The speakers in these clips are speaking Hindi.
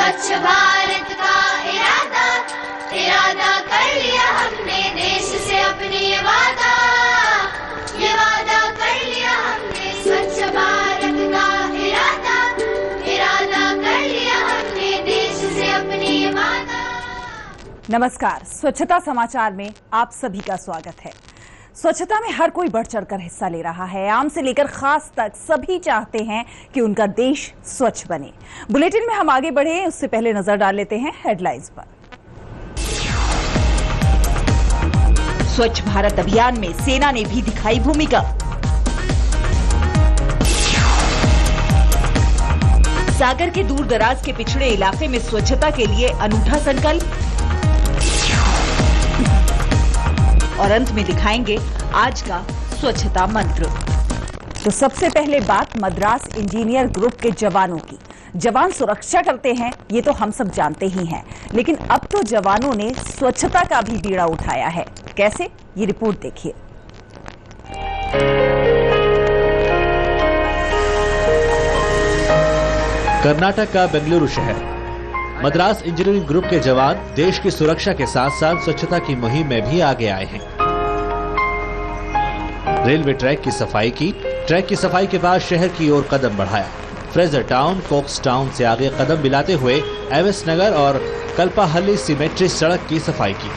स्वच्छ भारत का इरादा इरादा कर लिया हमने, देश से अपने ये वादा कर लिया हमने। स्वच्छ भारत का इरादा इरादा कर लिया हमने, देश से अपने ये वादा। नमस्कार, स्वच्छता समाचार में आप सभी का स्वागत है। स्वच्छता में हर कोई बढ़ चढ़कर हिस्सा ले रहा है। आम से लेकर खास तक सभी चाहते हैं कि उनका देश स्वच्छ बने। बुलेटिन में हम आगे बढ़े उससे पहले नजर डाल लेते हैं हेडलाइंस पर। स्वच्छ भारत अभियान में सेना ने भी दिखाई भूमिका। सागर के दूर दराज के पिछड़े इलाके में स्वच्छता के लिए अनूठा संकल्प। और अंत में दिखाएंगे आज का स्वच्छता मंत्र। तो सबसे पहले बात मद्रास इंजीनियर ग्रुप के जवानों की। जवान सुरक्षा करते हैं ये तो हम सब जानते ही हैं, लेकिन अब तो जवानों ने स्वच्छता का भी बीड़ा उठाया है। कैसे, ये रिपोर्ट देखिए। कर्नाटक का बेंगलुरु शहर। मद्रास इंजीनियरिंग ग्रुप के जवान देश की सुरक्षा के साथ साथ स्वच्छता की मुहिम में भी आगे आए हैं। रेलवे ट्रैक की सफाई की। ट्रैक की सफाई के बाद शहर की ओर कदम बढ़ाया। फ्रेजर टाउन, कोक्स टाउन से आगे कदम मिलाते हुए एमएस नगर और कल्पाहल्ली सिमेट्री सड़क की सफाई की।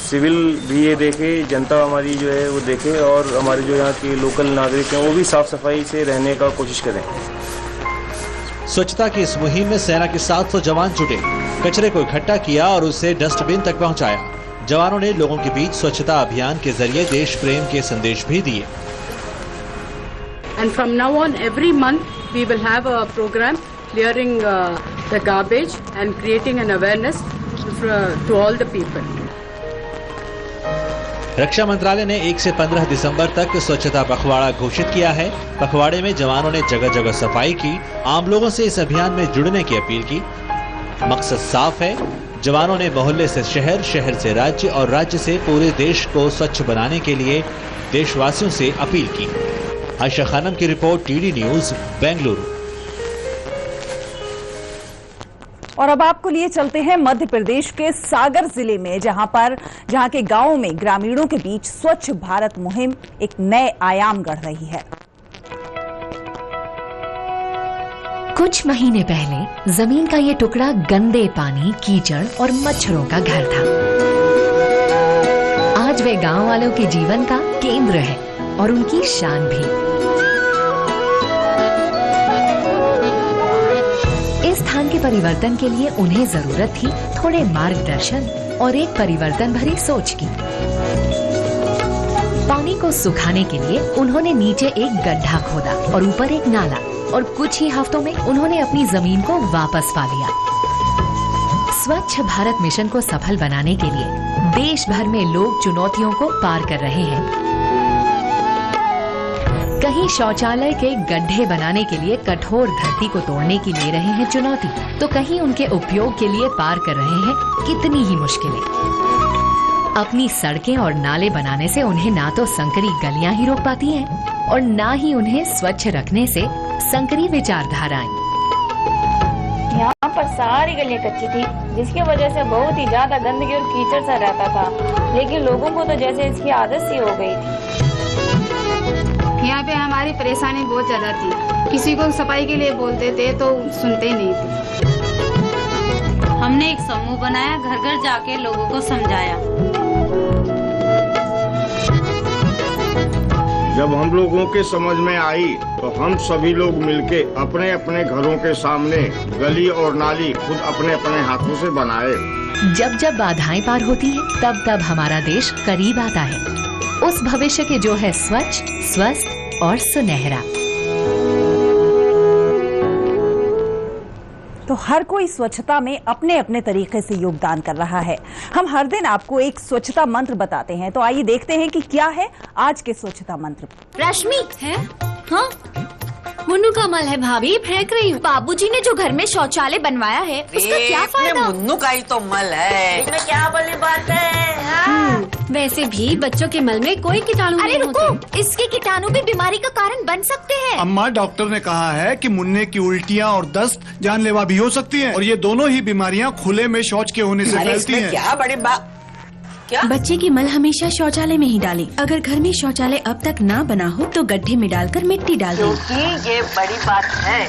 सिविल भी ये देखे, जनता हमारी जो है वो देखे, और हमारे जो यहाँ के लोकल नागरिक हैं वो भी साफ सफाई से रहने का कोशिश करें। स्वच्छता की इस मुहिम में सेना के 700 जवान जुटे। कचरे को इकट्ठा किया और उसे डस्टबिन तक पहुंचाया। जवानों ने लोगों के बीच स्वच्छता अभियान के जरिए देश प्रेम के संदेश भी दिए। And from now on, every month we will have a program clearing the garbage and creating an awareness to all the people. रक्षा मंत्रालय ने 1 से 15 दिसंबर तक स्वच्छता पखवाड़ा घोषित किया है। पखवाड़े में जवानों ने जगह जगह सफाई की। आम लोगों से इस अभियान में जुड़ने की अपील की। मकसद साफ है। जवानों ने मोहल्ले से शहर, शहर से राज्य और राज्य से पूरे देश को स्वच्छ बनाने के लिए देशवासियों से अपील की। आयशा खानम की रिपोर्ट, टीडी न्यूज, बेंगलुरु। और अब आपको लिए चलते हैं मध्य प्रदेश के सागर जिले में, जहां के गांवों में ग्रामीणों के बीच स्वच्छ भारत मुहिम एक नए आयाम गढ़ रही है। कुछ महीने पहले जमीन का ये टुकड़ा गंदे पानी, कीचड़ और मच्छरों का घर था। आज वे गांव वालों के जीवन का केंद्र है और उनकी शान भी। इस स्थान के परिवर्तन के लिए उन्हें जरूरत थी थोड़े मार्गदर्शन और एक परिवर्तन भरी सोच की। पानी को सुखाने के लिए उन्होंने नीचे एक गड्ढा खोदा और ऊपर एक नाला, और कुछ ही हफ्तों में उन्होंने अपनी जमीन को वापस पा लिया। स्वच्छ भारत मिशन को सफल बनाने के लिए देश भर में लोग चुनौतियों को पार कर रहे हैं। कहीं शौचालय के गड्ढे बनाने के लिए कठोर धरती को तोड़ने की ले रहे हैं चुनौती, तो कहीं उनके उपयोग के लिए पार कर रहे हैं कितनी ही मुश्किलें। अपनी सड़कें और नाले बनाने से उन्हें ना तो संकरी गलियां ही रोक पाती हैं और ना ही उन्हें स्वच्छ रखने से संकरी विचारधाराएं। यहाँ पर सारी गलियां कच्ची थी, जिसकी वजह से बहुत ही ज्यादा गंदगी और कीचड़ सा रहता था, लेकिन लोगों को तो जैसे इसकी आदत सी हो गई थी। यहाँ पे हमारी परेशानी बहुत ज्यादा थी। किसी को सफाई के लिए बोलते थे तो सुनते ही नहीं थे। हमने एक समूह बनाया, घर घर जाके लोगों को समझाया। जब हम लोगों के समझ में आई तो हम सभी लोग मिलके अपने अपने घरों के सामने गली और नाली खुद अपने अपने हाथों से बनाए। जब जब बाधाएं पार होती हैं, तब तब हमारा देश करीब आता है उस भविष्य के जो है स्वच्छ, स्वस्थ और सुनहरा। तो हर कोई स्वच्छता में अपने अपने तरीके से योगदान कर रहा है। हम हर दिन आपको एक स्वच्छता मंत्र बताते हैं, तो आइए देखते हैं कि क्या है आज के स्वच्छता मंत्र। रश्मि है? हाँ, मुन्नू का मल है भाभी, फेंक रही हूँ। बाबूजी ने जो घर में शौचालय बनवाया है उसका क्या फायदा? मुन्नू का ही तो मल है, इसमें क्या बड़ी बात है। वैसे भी बच्चों के मल में कोई कीटाणु नहीं होते। इसके कीटाणु भी बीमारी का कारण बन सकते हैं। अम्मा, डॉक्टर ने कहा है कि मुन्ने की उल्टियाँ और दस्त जानलेवा भी हो सकती हैं, और ये दोनों ही बीमारियाँ खुले में शौच के होने से फैलती हैं। क्या बड़ी बात। क्या? बच्चे की मल हमेशा शौचालय में ही डालें। अगर घर में शौचालय अब तक ना बना हो तो गड्ढे में डालकर मिट्टी डाल दें। क्योंकि ये बड़ी बात है।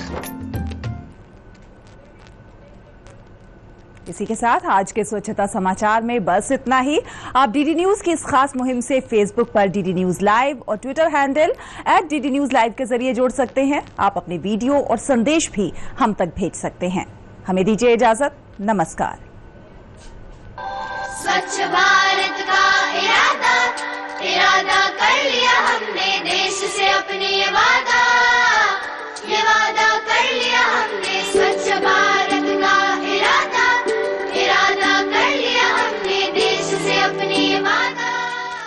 इसी के साथ आज के स्वच्छता समाचार में बस इतना ही। आप डीडी न्यूज की इस खास मुहिम से फेसबुक पर डीडी न्यूज लाइव और Twitter handle @DD News Live के जरिए जुड़ सकते हैं। आप अपने वीडियो और संदेश भी हम तक भेज सकते हैं। हमें दीजिए इजाजत। नमस्कार। स्वच्छ भारत का इरादा कर लिया